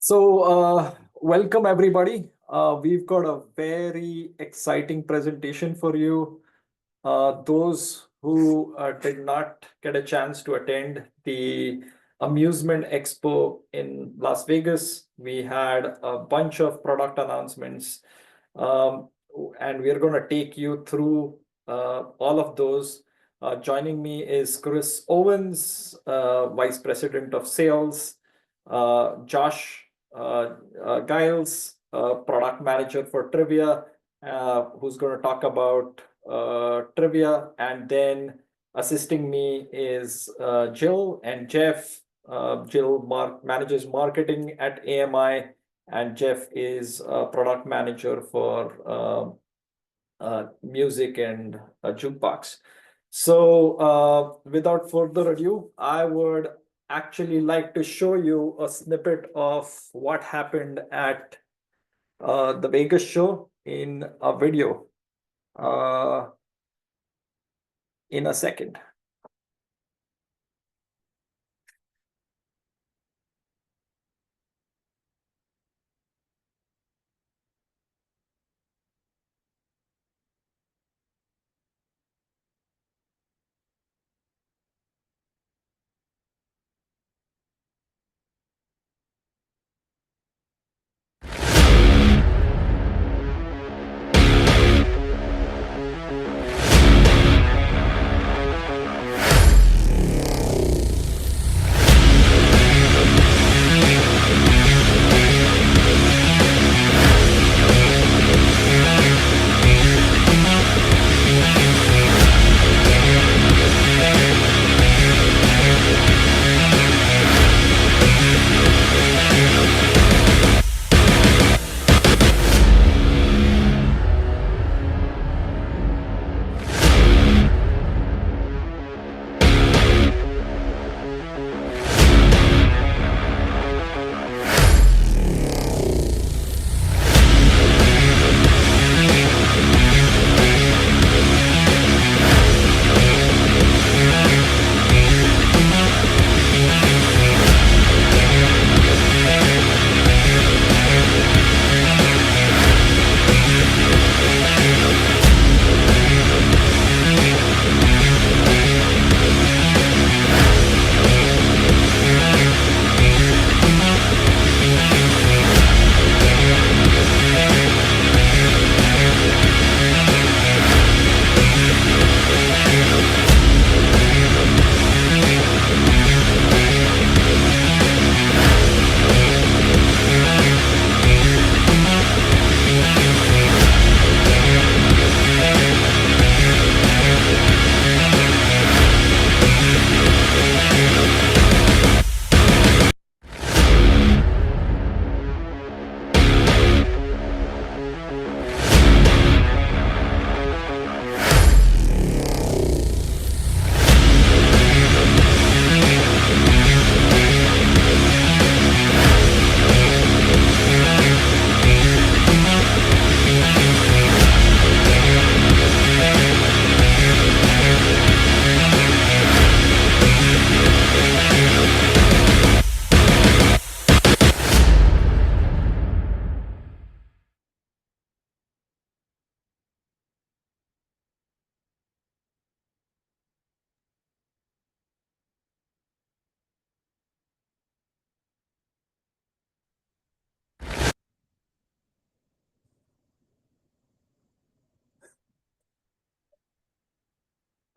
Welcome everybody. We've got a very exciting presentation for you. Those who did not get a chance to attend the Amusement Expo in Las Vegas, we had a bunch of product announcements, and we're going to take you through all of those. Joining me is Chris Owens, Vice President of Sales, Josh Giles, product manager for trivia, who's going to talk about trivia. And then assisting me is Jill and Jeff. Jill manages marketing at AMI, and Jeff is product manager for music and Jukebox. So without further ado, I would actually like to show you a snippet of what happened at the Vegas show in a video in a second.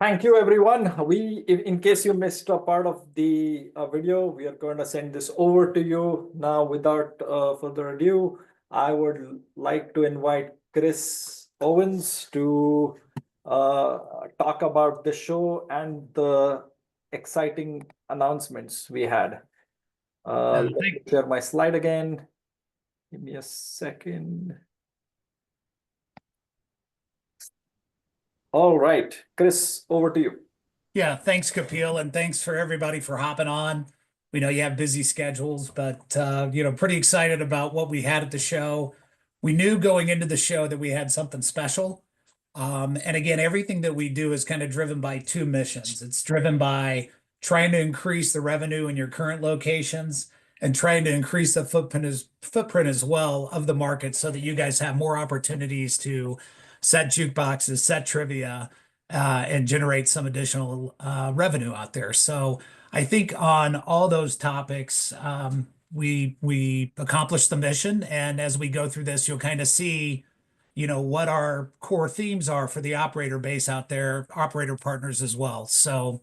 Thank you, everyone. In case you missed a part of the video, we are going to send this over to you now. Without further ado, I would like to invite Chris Owens to talk about the show and the exciting announcements we had. Let me share my slide again. Give me a second. All right, Chris, over to you. Yeah, thanks, Kapil, and thanks for everybody for hopping on. We know you have busy schedules, but pretty excited about what we had at the show. We knew going into the show that we had something special. And again, everything that we do is kind of driven by two missions. It's driven by trying to increase the revenue in your current locations, and trying to increase the footprint as well of the market so that you guys have more opportunities to set jukeboxes, set trivia, and generate some additional revenue out there. So I think on all those topics, we accomplished the mission. And as we go through this, you'll kind of see, what our core themes are for the operator base out there, operator partners as well. So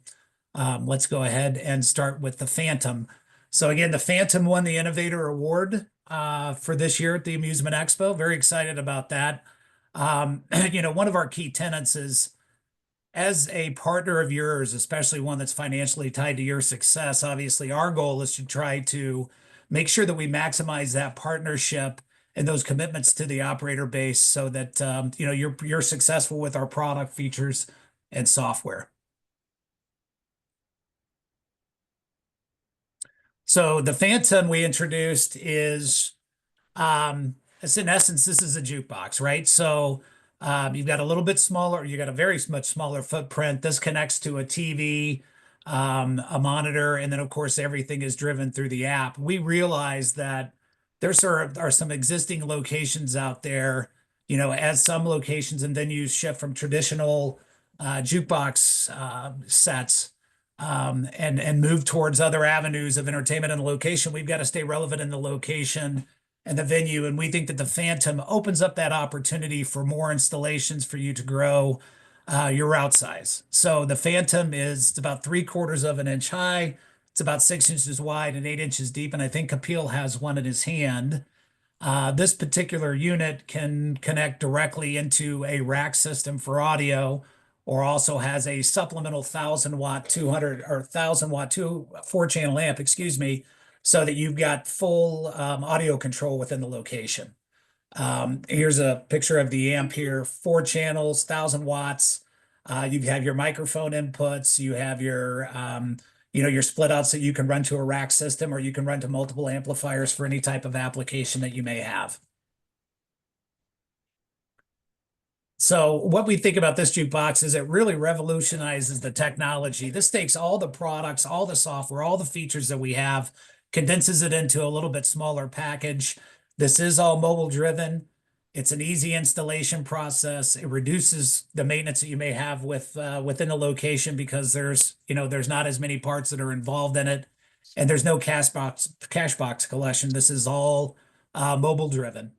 let's go ahead and start with the Phantom. So again, the Phantom won the Innovator Award for this year at the Amusement Expo. Very excited about that. One of our key tenets is, as a partner of yours, especially one that's financially tied to your success, obviously our goal is to try to make sure that we maximize that partnership and those commitments to the operator base so that you're successful with our product features and software. So the Phantom we introduced is it's in essence, this is a jukebox, right? So you've got a little bit smaller, you got a very much smaller footprint. This connects to a TV, a monitor, and then of course everything is driven through the app. We realize that are some existing locations out there, as some locations and venues shift from traditional jukebox sets and move towards other avenues of entertainment and location. We've got to stay relevant in the location and the venue. And we think that the Phantom opens up that opportunity for more installations for you to grow your route size. So the Phantom is about 3/4 of an inch high. It's about 6 inches wide and 8 inches deep. And I think Kapil has one in his hand. This particular unit can connect directly into a rack system for audio, or also has a supplemental 1,000 watt 200 or 1,000 watt 4-channel amp, excuse me, so that you've got full audio control within the location. Here's a picture of the amp here, 4 channels, 1,000 watts. You have your microphone inputs, you have your split outs that you can run to a rack system, or you can run to multiple amplifiers for any type of application that you may have. So what we think about this jukebox is it really revolutionizes the technology. This takes all the products, all the software, all the features that we have, condenses it into a little bit smaller package. This is all mobile driven. It's an easy installation process. It reduces the maintenance that you may have within a location because there's not as many parts that are involved in it, and there's no cash box collection. This is all mobile driven.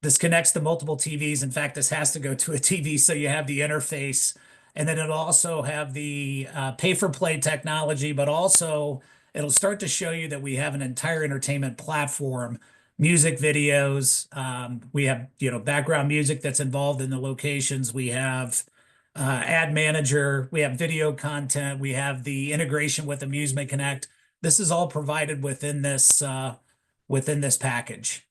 This connects to multiple TVs. In fact, this has to go to a TV, so you have the interface. And then it'll also have the pay-for-play technology, but also it'll start to show you that we have an entire entertainment platform, music videos. We have, background music that's involved in the locations. We have ad manager. We have video content. We have the integration with Amusement Connect. This is all provided within this package.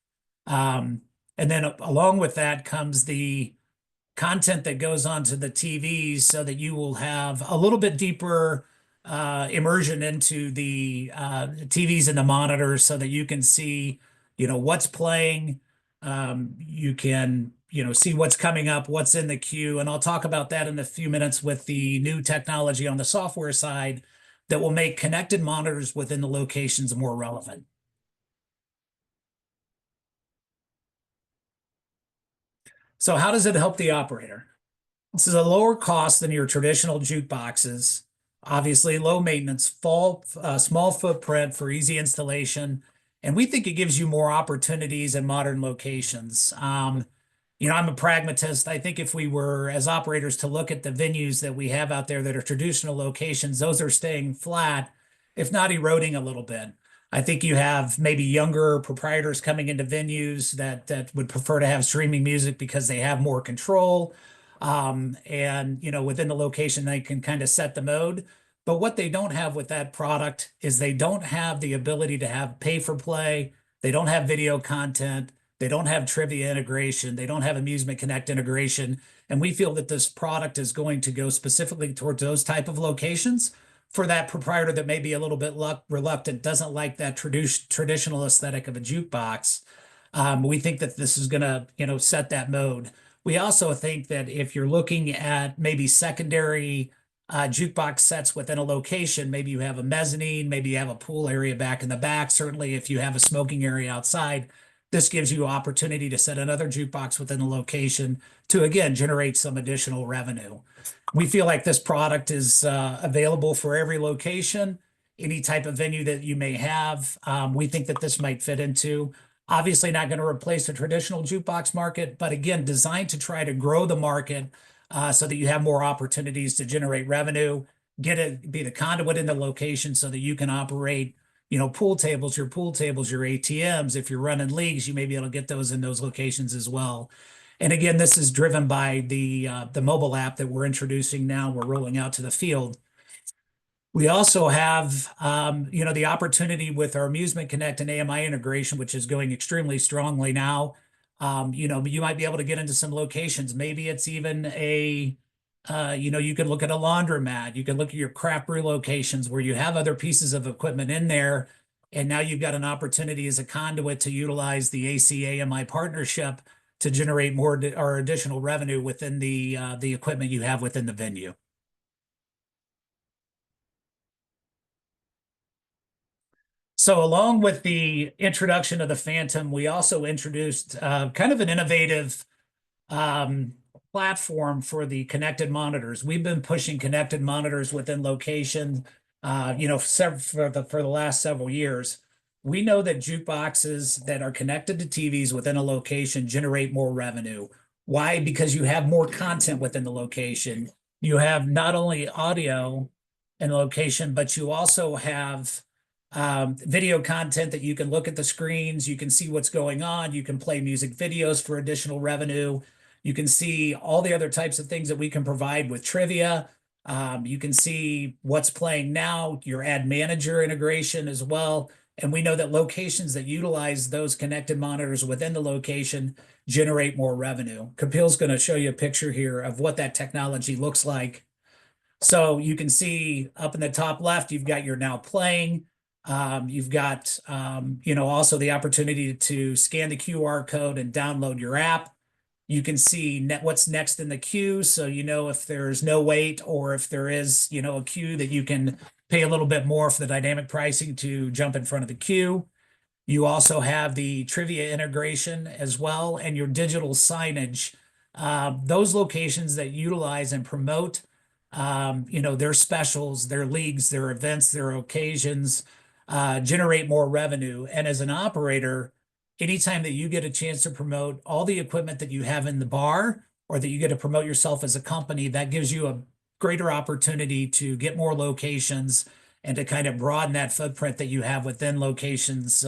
And then along with that comes the content that goes onto the TVs so that you will have a little bit deeper immersion into the TVs and the monitors so that you can see, what's playing. You can, see what's coming up, what's in the queue. And I'll talk about that in a few minutes with the new technology on the software side that will make connected monitors within the locations more relevant. So how does it help the operator? This is a lower cost than your traditional jukeboxes. Obviously, low maintenance, small footprint for easy installation. And we think it gives you more opportunities in modern locations. I'm a pragmatist. I think if we were, as operators, to look at the venues that we have out there that are traditional locations, those are staying flat, if not eroding a little bit. I think you have maybe younger proprietors coming into venues that would prefer to have streaming music because they have more control. And within the location, they can kind of set the mode. But what they don't have with that product is they don't have the ability to have pay for play. They don't have video content. They don't have trivia integration. They don't have Amusement Connect integration. And we feel that this product is going to go specifically towards those type of locations for that proprietor that may be a little bit reluctant, doesn't like that traditional aesthetic of a jukebox. We think that this is going to, set that mode. We also think that if you're looking at maybe secondary jukebox sets within a location. Maybe you have a mezzanine, maybe you have a pool area back in the back. Certainly, if you have a smoking area outside, this gives you opportunity to set another jukebox within the location to, again, generate some additional revenue. We feel like this product is available for every location, any type of venue that you may have. We think that this might fit into. Obviously, not going to replace the traditional jukebox market, but again, designed to try to grow the market so that you have more opportunities to generate revenue, be the conduit in the location so that you can operate, pool tables, your ATMs. If you're running leagues, you may be able to get those in those locations as well. And again, this is driven by the mobile app that we're introducing now. We're rolling out to the field. We also have, the opportunity with our Amusement Connect and AMI integration, which is going extremely strongly now. You might be able to get into some locations. Maybe it's even you could look at a laundromat. You can look at your craft brew locations where you have other pieces of equipment in there. And now you've got an opportunity as a conduit to utilize the AC-AMI partnership to generate more or additional revenue within the equipment you have within the venue. So along with the introduction of the Phantom, we also introduced kind of an innovative platform for the connected monitors. We've been pushing connected monitors within location, for the last several years. We know that jukeboxes that are connected to TVs within a location generate more revenue. Why? Because you have more content within the location. You have not only audio in the location, but you also have video content that you can look at the screens, you can see what's going on, you can play music videos for additional revenue. You can see all the other types of things that we can provide with trivia. You can see what's playing now, your ad manager integration as well. And we know that locations that utilize those connected monitors within the location generate more revenue. Kapil's going to show you a picture here of what that technology looks like. So you can see up in the top left, you've got your now playing. You've got, also the opportunity to scan the QR code and download your app. You can see what's next in the queue. So, if there's no wait or if there is, a queue that you can pay a little bit more for the dynamic pricing to jump in front of the queue. You also have the trivia integration as well and your digital signage. Those locations that utilize and promote, their specials, their leagues, their events, their occasions, generate more revenue. And as an operator, anytime that you get a chance to promote all the equipment that you have in the bar or that you get to promote yourself as a company, that gives you a greater opportunity to get more locations and to kind of broaden that footprint that you have within locations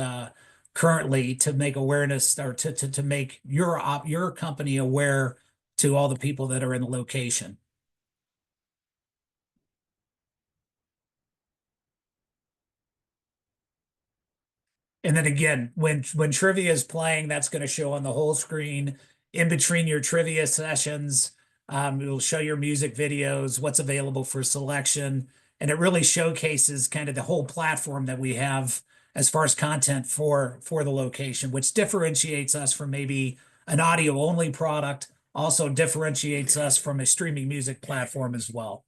currently to make awareness or to make your company aware to all the people that are in the location. And then again, when trivia is playing, that's going to show on the whole screen in between your trivia sessions. It will show your music videos, what's available for selection, and it really showcases kind of the whole platform that we have as far as content for the location, which differentiates us from maybe an audio only product, also differentiates us from a streaming music platform as well.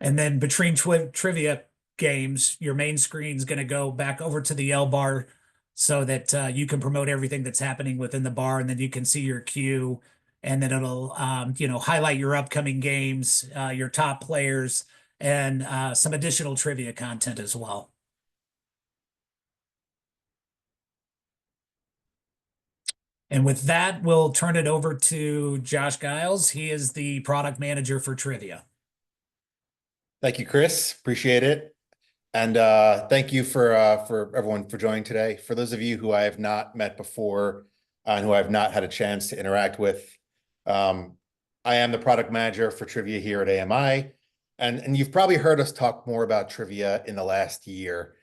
And then between trivia games, your main screen is going to go back over to the L bar so that you can promote everything that's happening within the bar, and then you can see your queue, and then it'll highlight your upcoming games, your top players, and some additional trivia content as well. And with that, we'll turn it over to Josh Giles. He is the product manager for trivia. Thank you, Chris. Appreciate it. And thank you for everyone for joining today. For those of you who I have not met before and who I've not had a chance to interact with, I am the product manager for trivia here at AMI. And you've probably heard us talk more about trivia in the last year.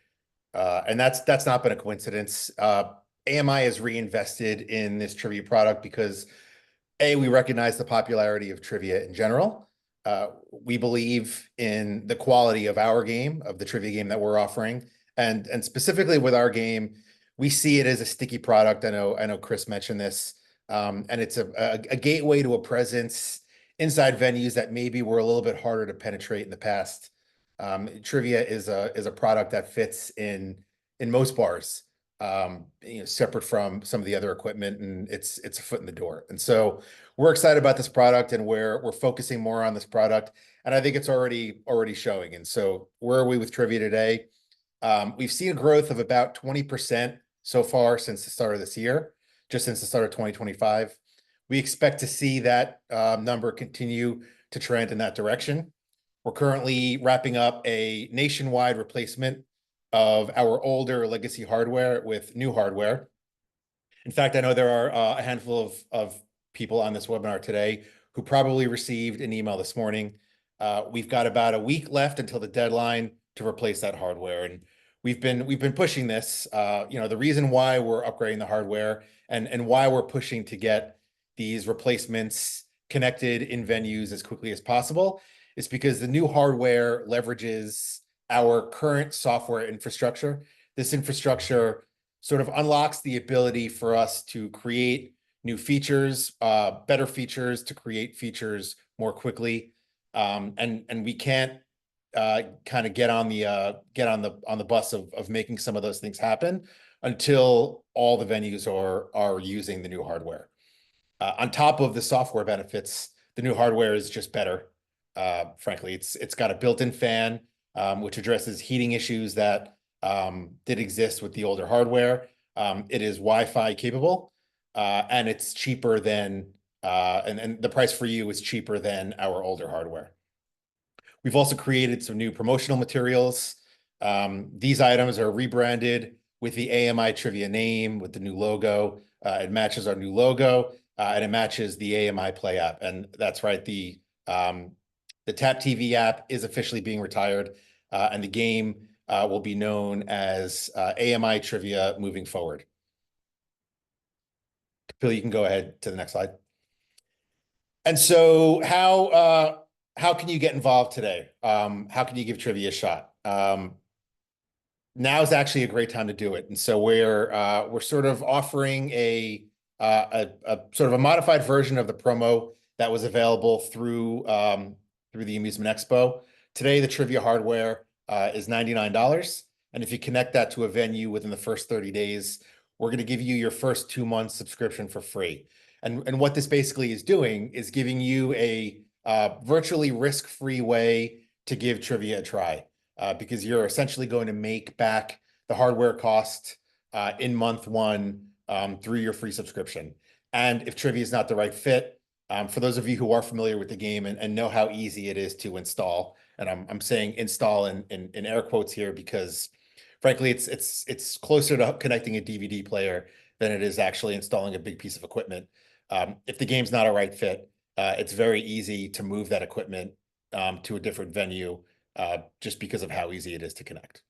And that's not been a coincidence. AMI has reinvested in this trivia product because we recognize the popularity of trivia in general. We believe in the quality of our game, of the trivia game that we're offering. And specifically with our game, we see it as a sticky product. I know Chris mentioned this. And it's a gateway to a presence inside venues that maybe were a little bit harder to penetrate in the past. Trivia is a product that fits in most bars, separate from some of the other equipment, and it's a foot in the door. And so we're excited about this product, and we're focusing more on this product, and I think it's already showing. And so where are we with trivia today? We've seen a growth of about 20% so far since the start of this year, just since the start of 2025. We expect to see that number continue to trend in that direction. We're currently wrapping up a nationwide replacement of our older legacy hardware with new hardware. In fact, I know there are a handful of people on this webinar today who probably received an email this morning. We've got about a week left until the deadline to replace that hardware, and we've been pushing this. The reason why we're upgrading the hardware and why we're pushing to get these replacements connected in venues as quickly as possible is because the new hardware leverages our current software infrastructure. This infrastructure sort of unlocks the ability for us to create new features, better features, to create features more quickly. And we can't kind of get on the bus of making some of those things happen until all the venues are using the new hardware. On top of the software benefits, the new hardware is just better. Frankly, it's got a built-in fan, which addresses heating issues that did exist with the older hardware. It is Wi-Fi capable, and it's cheaper than, and the price for you is cheaper than our older hardware. We've also created some new promotional materials. These items are rebranded with the AMI Trivia name, with the new logo. It matches our new logo, and it matches the AMI Play app. And that's right, the Tap TV app is officially being retired, and the game will be known as AMI Trivia moving forward. Bill, you can go ahead to the next slide. And so how can you get involved today? How can you give trivia a shot? Now is actually a great time to do it. And so we're sort of offering a sort of a modified version of the promo that was available through the Amusement Expo. Today, the trivia hardware is $99. And if you connect that to a venue within the first 30 days, we're going to give you your first 2 months subscription for free. And what this basically is doing is giving you a virtually risk-free way to give trivia a try, because you're essentially going to make back the hardware cost in month 1 through your free subscription. And if trivia is not the right fit, for those of you who are familiar with the game and know how easy it is to install, and I'm saying install in air quotes here because frankly it's closer to connecting a DVD player than it is actually installing a big piece of equipment. If the game's not a right fit, it's very easy to move that equipment to a different venue just because of how easy it is to connect.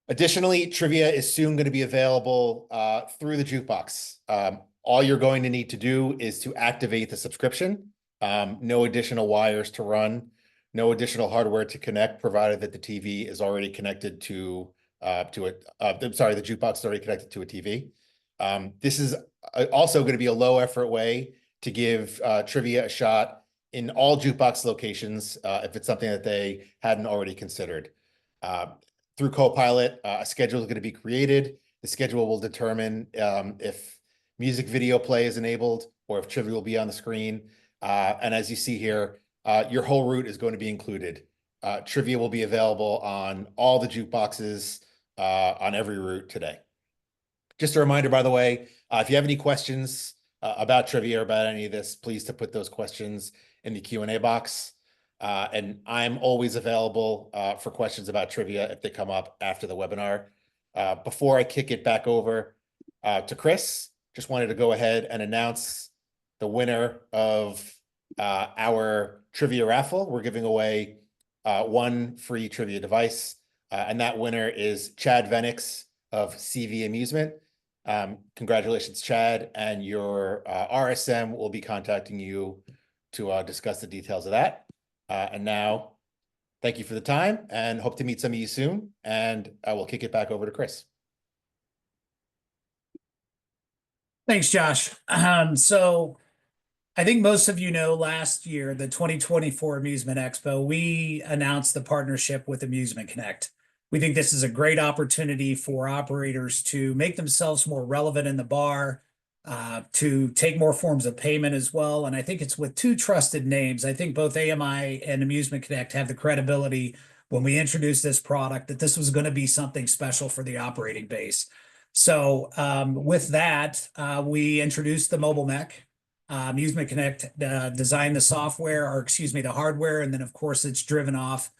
Additionally, trivia is soon going to be available through the Jukebox. All you're going to need to do is to activate the subscription. No additional wires to run, no additional hardware to connect, provided that the TV is already connected to the Jukebox is already connected to a TV. This is also going to be a low effort way to give trivia a shot in all Jukebox locations if it's something that they hadn't already considered. Through Copilot, a schedule is going to be created. The schedule will determine if music video play is enabled or if trivia will be on the screen. And as you see here, your whole route is going to be included. Trivia will be available on all the Jukeboxes on every route today. Just a reminder, by the way, if you have any questions about trivia or about any of this, please to put those questions in the Q&A box. And I'm always available for questions about trivia if they come up after the webinar. Before I kick it back over to Chris, just wanted to go ahead and announce the winner of our trivia raffle. We're giving away 1 free trivia device, and that winner is Chad Venix of CV Amusement. Congratulations, Chad, and your RSM will be contacting you to discuss the details of that. And now, thank you for the time and hope to meet some of you soon. And I will kick it back over to Chris. Thanks, Josh. So I think most of you know last year, the 2024 Amusement Expo, we announced the partnership with Amusement Connect. We think this is a great opportunity for operators to make themselves more relevant in the bar, to take more forms of payment as well. And I think it's with two trusted names. I think both AMI and Amusement Connect have the credibility when we introduced this product that this was going to be something special for the operating base. So with that, we introduced the mobile mech. Amusement Connect designed the software, or excuse me, the hardware, and then of course it's driven off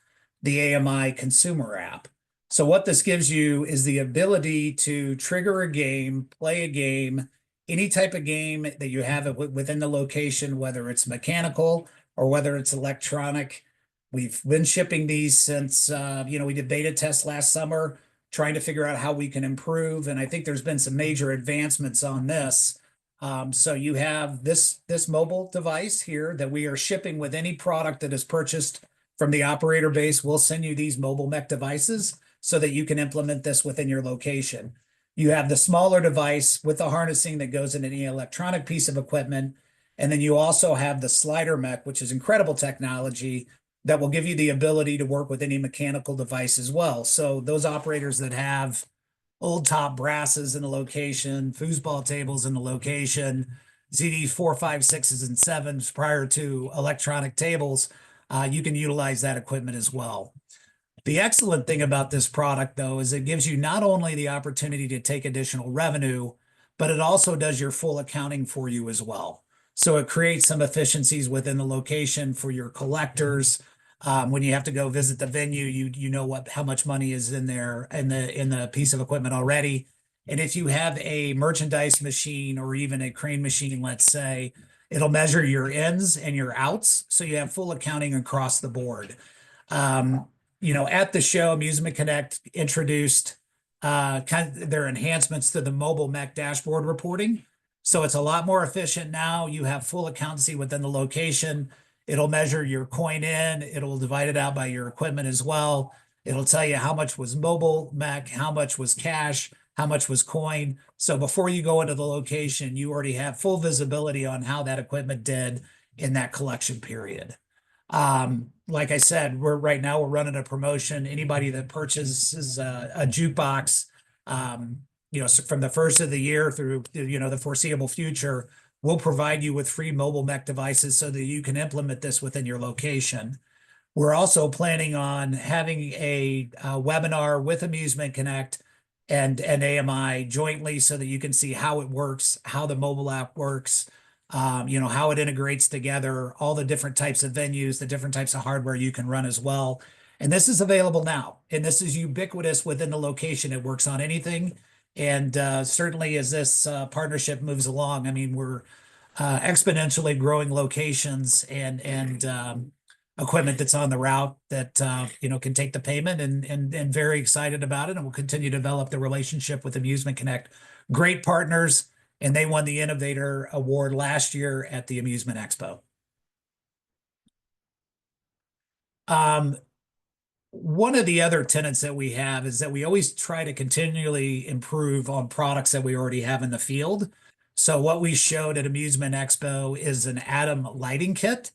the AMI consumer app. So what this gives you is the ability to trigger a game, play a game, any type of game that you have within the location, whether it's mechanical or whether it's electronic. We've been shipping these since, we did beta tests last summer, trying to figure out how we can improve. And I think there's been some major advancements on this. So you have this mobile device here that we are shipping with any product that is purchased from the operator base. We'll send you these mobile mech devices so that you can implement this within your location. You have the smaller device with the harnessing that goes in any electronic piece of equipment. And then you also have the slider mech, which is incredible technology that will give you the ability to work with any mechanical device as well. So those operators that have old top brasses in the location, foosball tables in the location, ZD 4, 5, 6s, and 7s prior to electronic tables, you can utilize that equipment as well. The excellent thing about this product, though, is it gives you not only the opportunity to take additional revenue, but it also does your full accounting for you as well. So it creates some efficiencies within the location for your collectors. When you have to go visit the venue, you know how much money is in there in the piece of equipment already. And if you have a merchandise machine or even a crane machine, let's say, it'll measure your ins and your outs, so you have full accounting across the board. At the show, Amusement Connect introduced kind of their enhancements to the mobile mech dashboard reporting. So it's a lot more efficient now. You have full accountancy within the location. It'll measure your coin in. It'll divide it out by your equipment as well. It'll tell you how much was mobile mech, how much was cash, how much was coin. So before you go into the location, you already have full visibility on how that equipment did in that collection period. Like I said, we're running a promotion. Anybody that purchases a jukebox, so from the first of the year through, the foreseeable future, we'll provide you with free mobile mech devices so that you can implement this within your location. We're also planning on having a webinar with Amusement Connect and AMI jointly so that you can see how it works, how the mobile app works, how it integrates together, all the different types of venues, the different types of hardware you can run as well. And this is available now, and this is ubiquitous within the location. It works on anything. And certainly as this partnership moves along, I mean, we're exponentially growing locations and equipment that's on the route that can take the payment, and very excited about it. And we'll continue to develop the relationship with Amusement Connect. Great partners, and they won the Innovator Award last year at the Amusement Expo. One of the other tenets that we have is that we always try to continually improve on products that we already have in the field. So what we showed at Amusement Expo is an Atom lighting kit.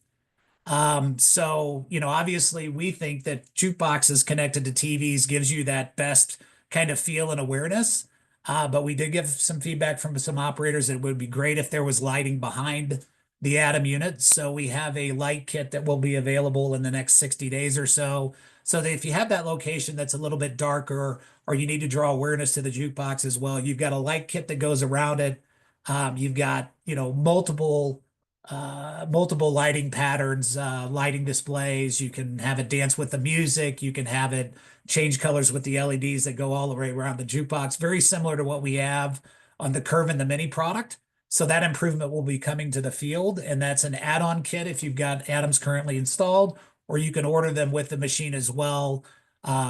Obviously we think that jukeboxes connected to TVs gives you that best kind of feel and awareness. But we did get some feedback from some operators that it would be great if there was lighting behind the Atom unit. So we have a light kit that will be available in the next 60 days or so. So that if you have that location that's a little bit darker, or you need to draw awareness to the jukebox as well, you've got a light kit that goes around it. You've got, multiple lighting patterns, lighting displays. You can have it dance with the music. You can have it change colors with the LEDs that go all the way around the jukebox. Very similar to what we have on the Curve and the Mini product. So that improvement will be coming to the field, and that's an add-on kit if you've got Atoms currently installed, or you can order them with the machine as well,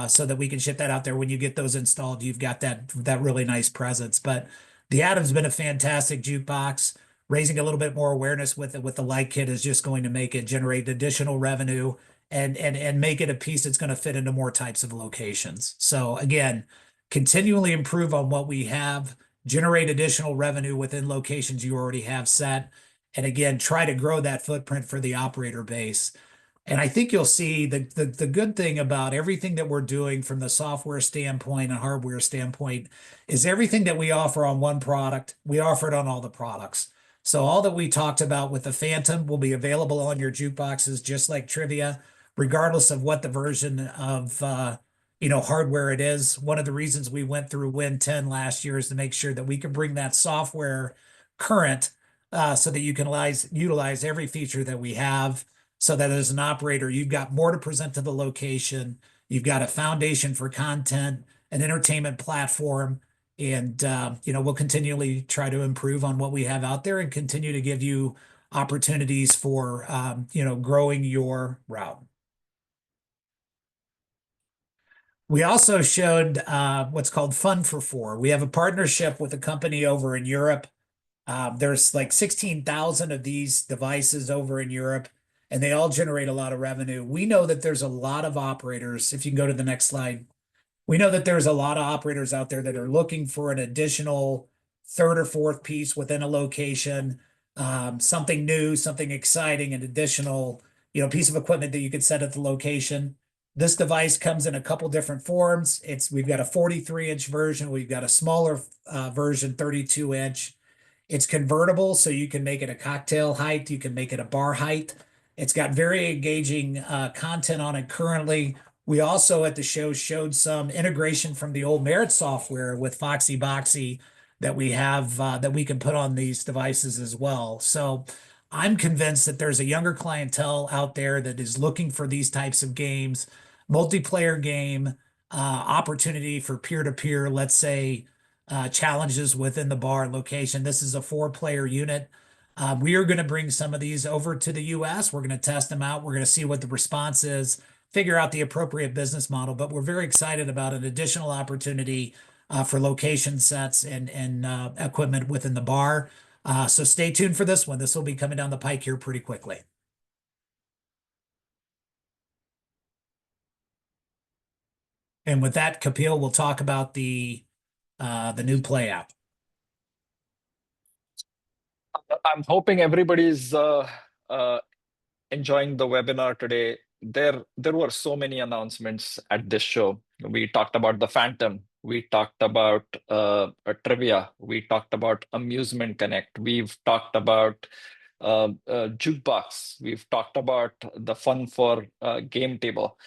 so that we can ship that out there. When you get those installed, you've got that really nice presence. But the Atom's been a fantastic jukebox. Raising a little bit more awareness with the light kit is just going to make it generate additional revenue and make it a piece that's going to fit into more types of locations. So again, continually improve on what we have, generate additional revenue within locations you already have set, and again, try to grow that footprint for the operator base. And I think you'll see the good thing about everything that we're doing from the software standpoint and hardware standpoint is everything that we offer on one product, we offer it on all the products. So all that we talked about with the Phantom will be available on your jukeboxes, just like trivia, regardless of what the version of hardware it is. One of the reasons we went through Win 10 last year is to make sure that we can bring that software current, so that you can utilize every feature that we have, so that as an operator, you've got more to present to the location. You've got a foundation for content, an entertainment platform, and we'll continually try to improve on what we have out there and continue to give you opportunities for growing your route. We also showed what's called Fun for Four. We have a partnership with a company over in Europe. There's like 16,000 of these devices over in Europe, and they all generate a lot of revenue. We know that there's a lot of operators. If you can go to the next slide, we know that there's a lot of operators out there that are looking for an additional third or fourth piece within a location, something new, something exciting, an additional, piece of equipment that you could set at the location. This device comes in a couple different forms. We've got a 43-inch version. We've got a smaller version, 32-inch. It's convertible, so you can make it a cocktail height. You can make it a bar height. It's got very engaging content on it currently. We also at the show showed some integration from the old Merit software with Foxy Boxy that we have that we can put on these devices as well. So I'm convinced that there's a younger clientele out there that is looking for these types of games, multiplayer game, opportunity for peer-to-peer, let's say, challenges within the bar location. This is a 4-player unit. We are going to bring some of these over to the US. We're going to test them out. We're going to see what the response is, figure out the appropriate business model. But we're very excited about an additional opportunity for location sets and equipment within the bar. So stay tuned for this one. This will be coming down the pike here pretty quickly. And with that, Kapil will talk about the new Play app. I'm hoping everybody's enjoying the webinar today. There were so many announcements at this show. We talked about the Phantom. We talked about a trivia. We talked about Amusement Connect. We've talked about Jukebox. We've talked about the Fun for game table.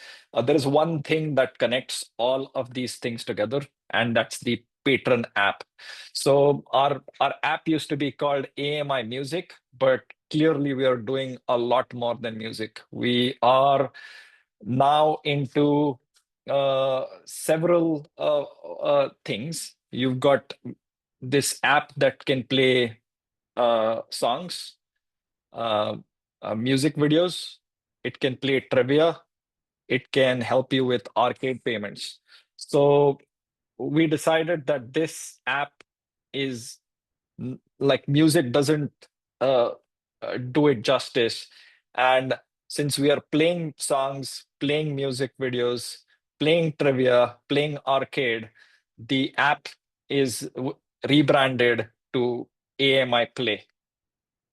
There is one thing that connects all of these things together, and that's the Patron app. So our app used to be called AMI Music, but clearly we are doing a lot more than music. We are now into several things. You've got this app that can play songs, music videos. It can play trivia. It can help you with arcade payments. So we decided that this app is like music doesn't do it justice. And since we are playing songs, playing music videos, playing trivia, playing arcade, the app is rebranded to AMI Play.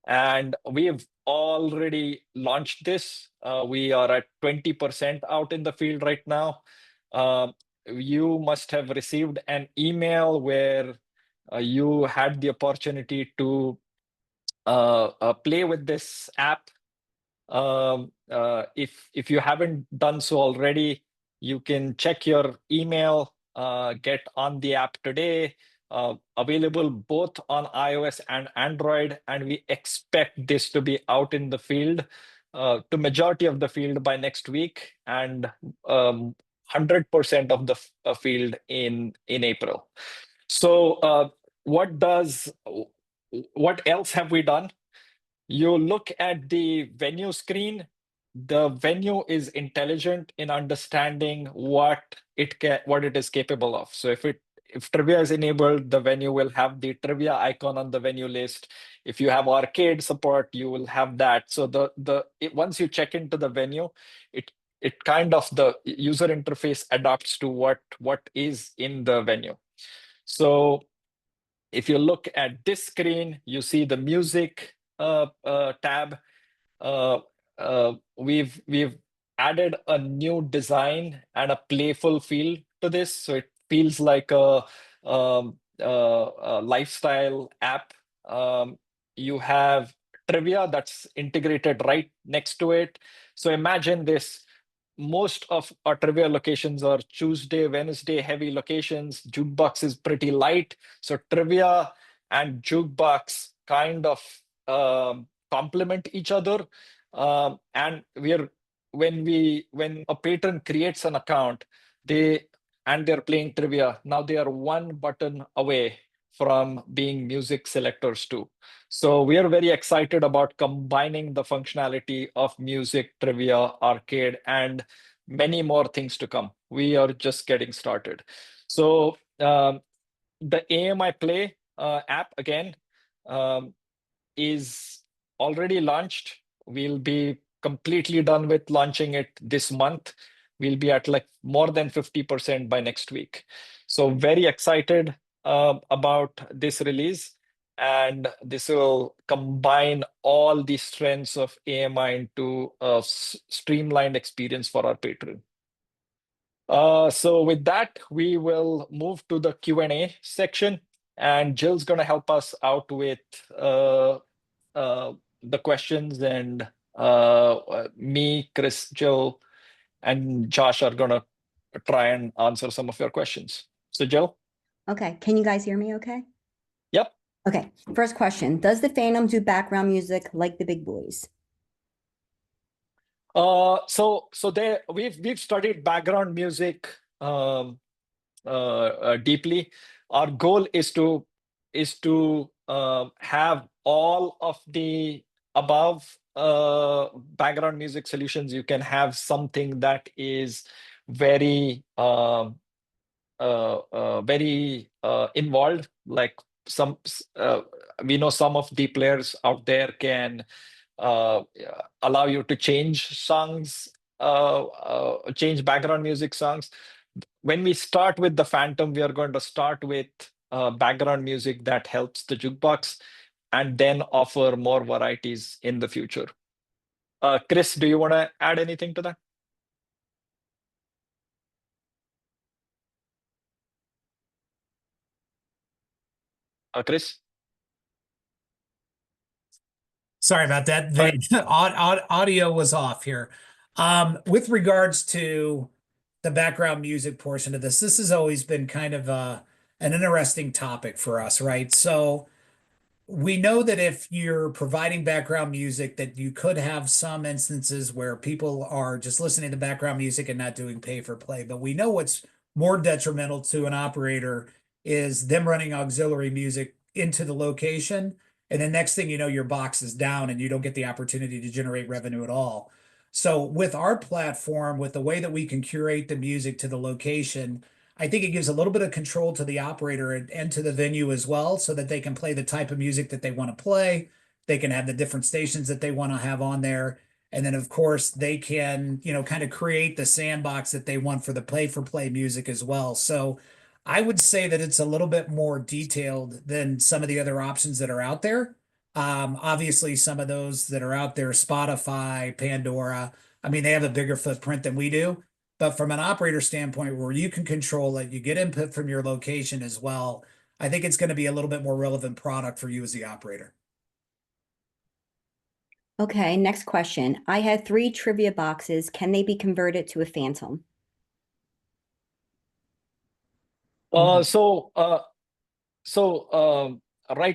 And we've already launched this. We are at 20% out in the field right now. You must have received an email where you had the opportunity to play with this app. If you haven't done so already, you can check your email, get on the app today. Available both on iOS and Android, and we expect this to be out in the field, to majority of the field by next week, and 100% of the field in April. So what else have we done? You look at the venue screen. The venue is intelligent in understanding what it is capable of. So if trivia is enabled, the venue will have the trivia icon on the venue list. If you have arcade support, you will have that. So once you check into the venue, it kind of, the user interface adapts to what is in the venue. So if you look at this screen, you see the music tab. We've added a new design and a playful feel to this, so it feels like a lifestyle app. You have trivia that's integrated right next to it. So imagine this. Most of our trivia locations are Tuesday, Wednesday heavy locations. Jukebox is pretty light. So trivia and Jukebox kind of complement each other. And when a patron creates an account, they're playing trivia. Now they are one button away from being music selectors too. So we are very excited about combining the functionality of music, trivia, arcade, and many more things to come. We are just getting started. So the AMI Play app again is already launched. We'll be completely done with launching it this month. We'll be at like more than 50% by next week. So very excited about this release. And this will combine all the strengths of AMI into a streamlined experience for our patron. So with that, we will move to the Q&A section, and Jill's going to help us out with the questions, and me, Chris, Jill, and Josh are going to try and answer some of your questions. So Jill? Okay, can you guys hear me okay? Yep. Okay, first question. Does the Phantom do background music like the big boys? We've studied background music deeply. Our goal is to have all of the above background music solutions. You can have something that is very involved, like we know some of the players out there can allow you to change songs, change background music songs. When we start with the Phantom, we are going to start with background music that helps the jukebox, and then offer more varieties in the future. Chris, do you want to add anything to that? Chris? Sorry about that. The audio was off here. With regards to the background music portion of this has always been kind of an interesting topic for us, right? So we know that if you're providing background music, that you could have some instances where people are just listening to background music and not doing pay for play. But we know what's more detrimental to an operator is them running auxiliary music into the location. And then next thing you know, your box is down and you don't get the opportunity to generate revenue at all. So with our platform, with the way that we can curate the music to the location, I think it gives a little bit of control to the operator and to the venue as well, so that they can play the type of music that they want to play. They can have the different stations that they want to have on there. And then, of course, they can, kind of create the sandbox that they want for the play for play music as well. So I would say that it's a little bit more detailed than some of the other options that are out there. Obviously, some of those that are out there, Spotify, Pandora, I mean, they have a bigger footprint than we do. But from an operator standpoint, where you can control it, you get input from your location as well. I think it's going to be a little bit more relevant product for you as the operator. Okay, next question. I had 3 trivia boxes. Can they be converted to a Phantom? Right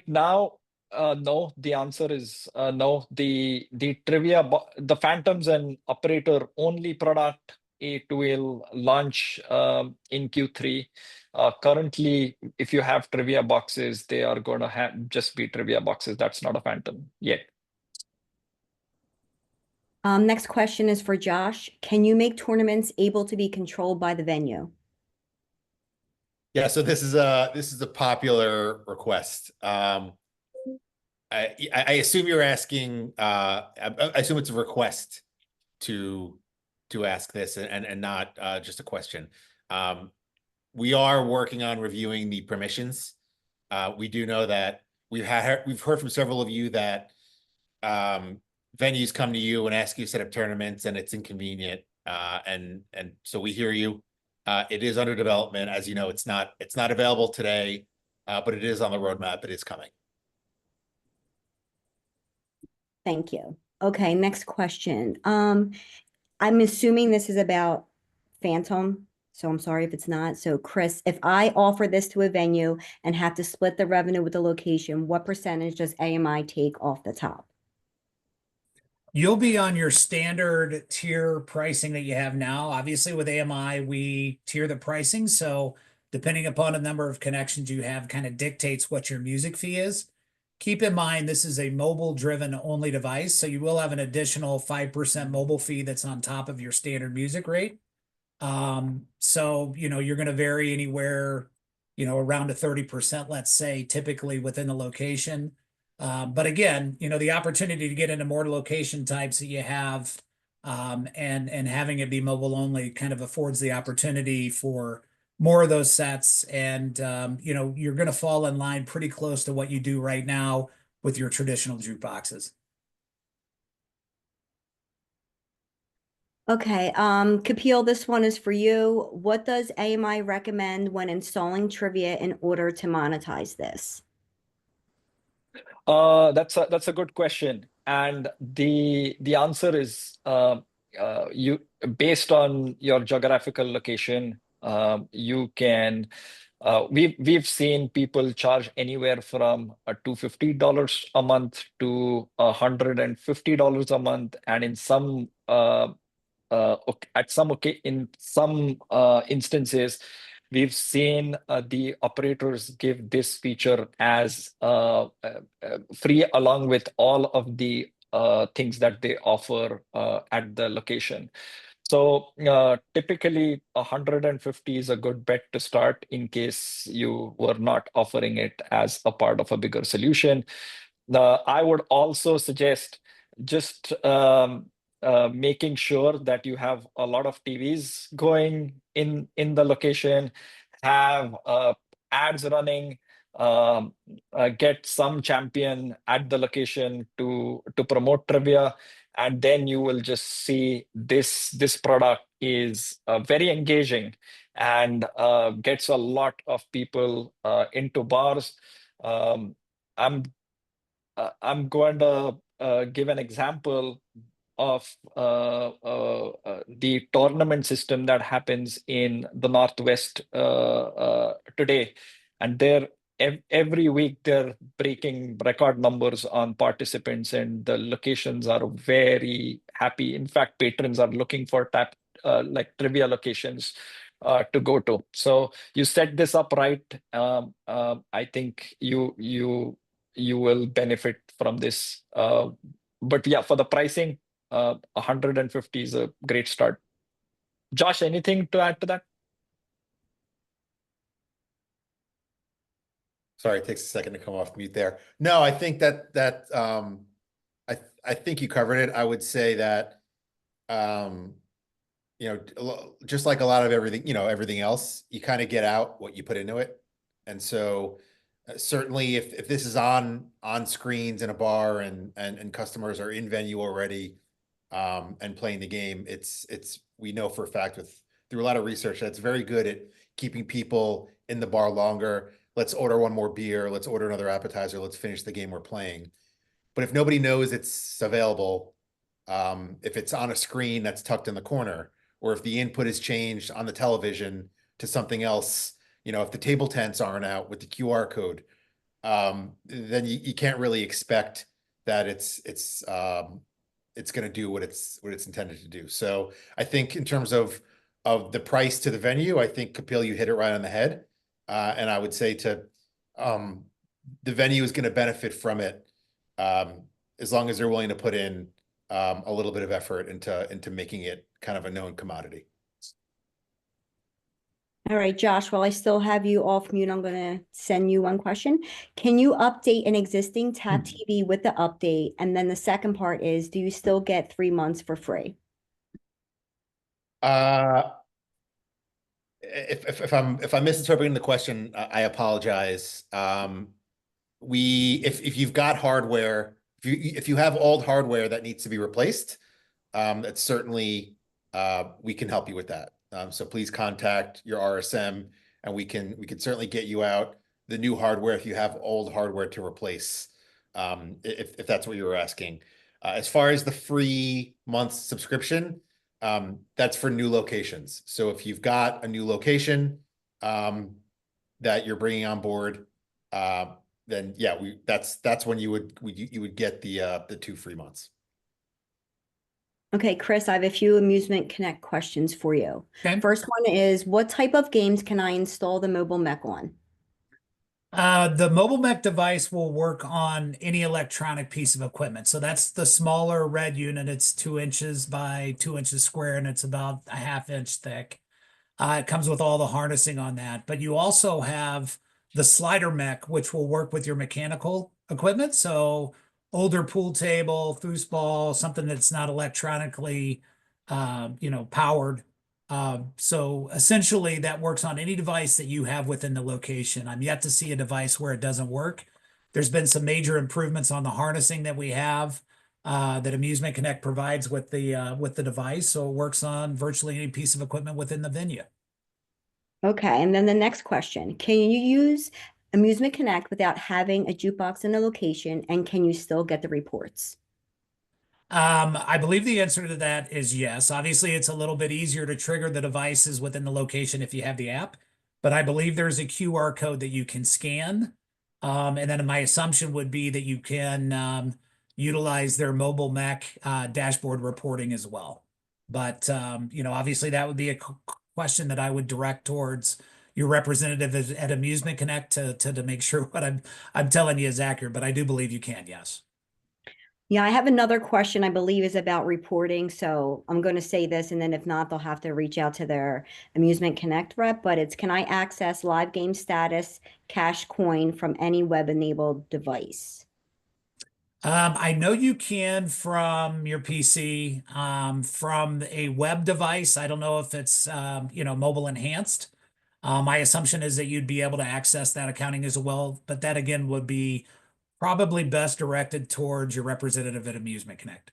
now, no. The answer is no. The Phantom's an operator only product. It will launch in Q3. Currently, if you have trivia boxes, they are going to just be trivia boxes. That's not a Phantom yet. Next question is for Josh. Can you make tournaments able to be controlled by the venue? Yeah, so this is a popular request. I assume you're asking. I assume it's a request to ask this, and not just a question. We are working on reviewing the permissions We do know that we've heard from several of you that venues come to you and ask you to set up tournaments, and it's inconvenient. And so we hear you. It is under development. As you know, it's not available today, but it is on the roadmap. It is coming. Thank you. Okay, next question. I'm assuming this is about Phantom, so I'm sorry if it's not. So Chris, if I offer this to a venue and have to split the revenue with the location, what percentage does AMI take off the top? You'll be on your standard tier pricing that you have now. Obviously, with AMI, we tier the pricing. So depending upon the number of connections you have, kind of dictates what your music fee is. Keep in mind, this is a mobile driven only device. So you will have an additional 5% mobile fee that's on top of your standard music rate. So, you're going to vary anywhere, around a 30%, let's say, typically within the location. But again, the opportunity to get into more location types that you have, and having it be mobile only kind of affords the opportunity for more of those sets. And, you're going to fall in line pretty close to what you do right now with your traditional jukeboxes. Okay, Kapil, this one is for you. What does AMI recommend when installing trivia in order to monetize this? That's a good question, and the answer is you based on your geographical location. You can we've seen people charge anywhere from $250 a month to $150 a month, and in some in some instances, we've seen the operators give this feature as free, along with all of the things that they offer at the location. So typically 150 is a good bet to start in case you were not offering it as a part of a bigger solution. I would also suggest just making sure that you have a lot of TVs going in the location, have ads running, get some champion at the location to promote trivia, and then you will just see this product is very engaging and gets a lot of people into bars. I'm going to give an example of the tournament system that happens in the Northwest today. And every week they're breaking record numbers on participants, and the locations are very happy. In fact, patrons are looking for like trivia locations to go to. So you set this up right. I think you will benefit from this. But yeah, for the pricing, 150 is a great start. Josh, anything to add to that? Sorry, it takes a second to come off mute there. No, I think that I think you covered it. I would say that just like a lot of everything else, you kind of get out what you put into it. And so certainly if this is on screens in a bar and customers are in venue already and playing the game, it's we know for a fact through a lot of research that's very good at keeping people in the bar longer. Let's order one more beer, let's order another appetizer, let's finish the game we're playing. But if nobody knows it's available, if it's on a screen that's tucked in the corner, or if the input is changed on the television to something else, if the table tents aren't out with the QR code, then you can't really expect that it's going to do what it's intended to do. So I think in terms of the price to the venue, I think Kapil, you hit it right on the head. And I would say the venue is going to benefit from it as long as they're willing to put in a little bit of effort into making it kind of a known commodity. All right, Josh, while I still have you off mute, I'm going to send you one question. Can you update an existing Tap TV with the update? And then the second part is, do you still get 3 months for free? if I'm misinterpreting the question, I apologize. If you've got hardware, if you have old hardware that needs to be replaced, that's certainly we can help you with that. So please contact your RSM, and we can certainly get you out the new hardware if you have old hardware to replace. If that's what you were asking. As far as the free month subscription, that's for new locations. So if you've got a new location that you're bringing on board, then yeah, that's when you would get the 2 free months. Okay, Chris, I have a few Amusement Connect questions for you. Okay. First one is, what type of games can I install the mobile mech on? The mobile mech device will work on any electronic piece of equipment. So that's the smaller red unit. It's 2 inches by 2 inches square, and it's about a ½ inch thick. It comes with all the harnessing on that. But you also have the slider mech, which will work with your mechanical equipment. So older pool table, foosball, something that's not electronically, powered. So essentially that works on any device that you have within the location. I'm yet to see a device where it doesn't work. There's been some major improvements on the harnessing that we have that Amusement Connect provides with the device. So it works on virtually any piece of equipment within the venue. Okay, and then the next question, can you use Amusement Connect without having a jukebox in a location, and can you still get the reports? I believe the answer to that is yes. Obviously, it's a little bit easier to trigger the devices within the location if you have the app, but I believe there's a QR code that you can scan. And then my assumption would be that you can utilize their mobile mech dashboard reporting as well. But obviously that would be a question that I would direct towards your representative at Amusement Connect to make sure what I'm telling you is accurate. But I do believe you can, yes. Yeah, I have another question I believe is about reporting. So I'm going to say this, and then if not, they'll have to reach out to their Amusement Connect rep. But it's, can I access live game status cash coin from any web-enabled device? I know you can from your PC, from a web device. I don't know if it's mobile enhanced. My assumption is that you'd be able to access that accounting as well, but that again would be probably best directed towards your representative at Amusement Connect.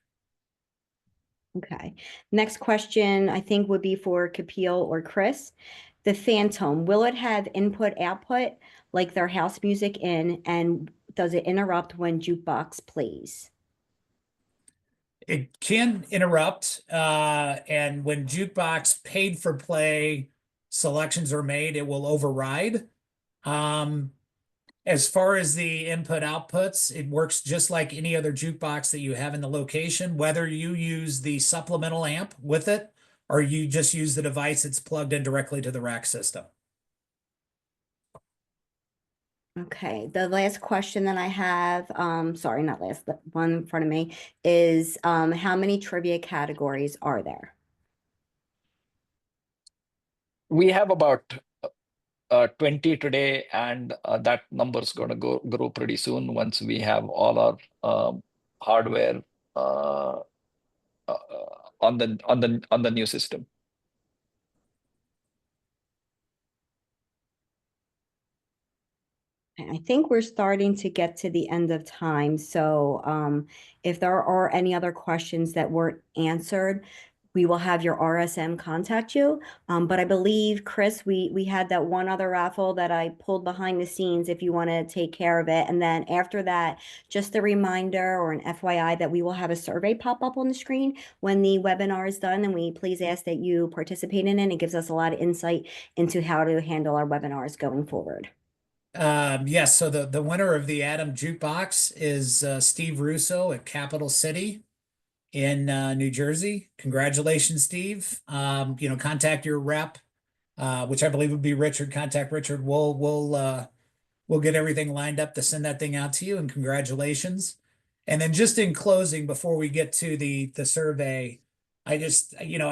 Okay. Next question, I think, would be for Kapil or Chris. The Phantom, will it have input output like their house music in, and does it interrupt when jukebox plays? It can interrupt, and when jukebox paid for play selections are made, it will override. As far as the input outputs, it works just like any other jukebox that you have in the location, whether you use the supplemental amp with it or you just use the device that's plugged in directly to the rack system. Okay, the last question that I have, sorry, not last, but one in front of me is, how many trivia categories are there? We have about 20 today, and that number is going to grow pretty soon once we have all our hardware on the new system. I think we're starting to get to the end of time. So if there are any other questions that weren't answered, we will have your RSM contact you. But I believe, Chris, we had that one other raffle that I pulled behind the scenes if you want to take care of it. And then after that, just a reminder or an FYI that we will have a survey pop up on the screen when the webinar is done. And we please ask that you participate in it. It gives us a lot of insight into how to handle our webinars going forward. Yes, so the winner of the Atom Jukebox is Steve Russo at Capital City in New Jersey. Congratulations, Steve. Contact your rep, which I believe would be Richard. Contact Richard. We'll get everything lined up to send that thing out to you, and congratulations. And then just in closing, before we get to the survey, I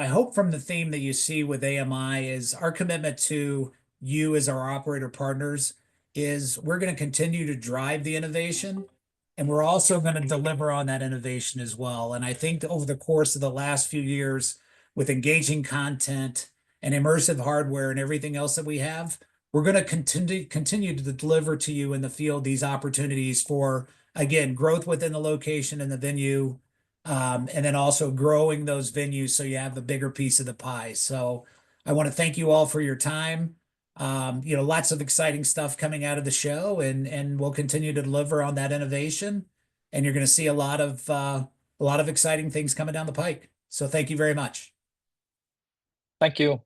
hope from the theme that you see with AMI is our commitment to you as our operator partners is we're going to continue to drive the innovation, and we're also going to deliver on that innovation as well. And I think over the course of the last few years with engaging content and immersive hardware and everything else that we have, we're going to continue to deliver to you in the field these opportunities for, again, growth within the location and the venue, and then also growing those venues so you have a bigger piece of the pie. So I want to thank you all for your time. Lots of exciting stuff coming out of the show, and we'll continue to deliver on that innovation. And you're going to see a lot of exciting things coming down the pike. So thank you very much. Thank you.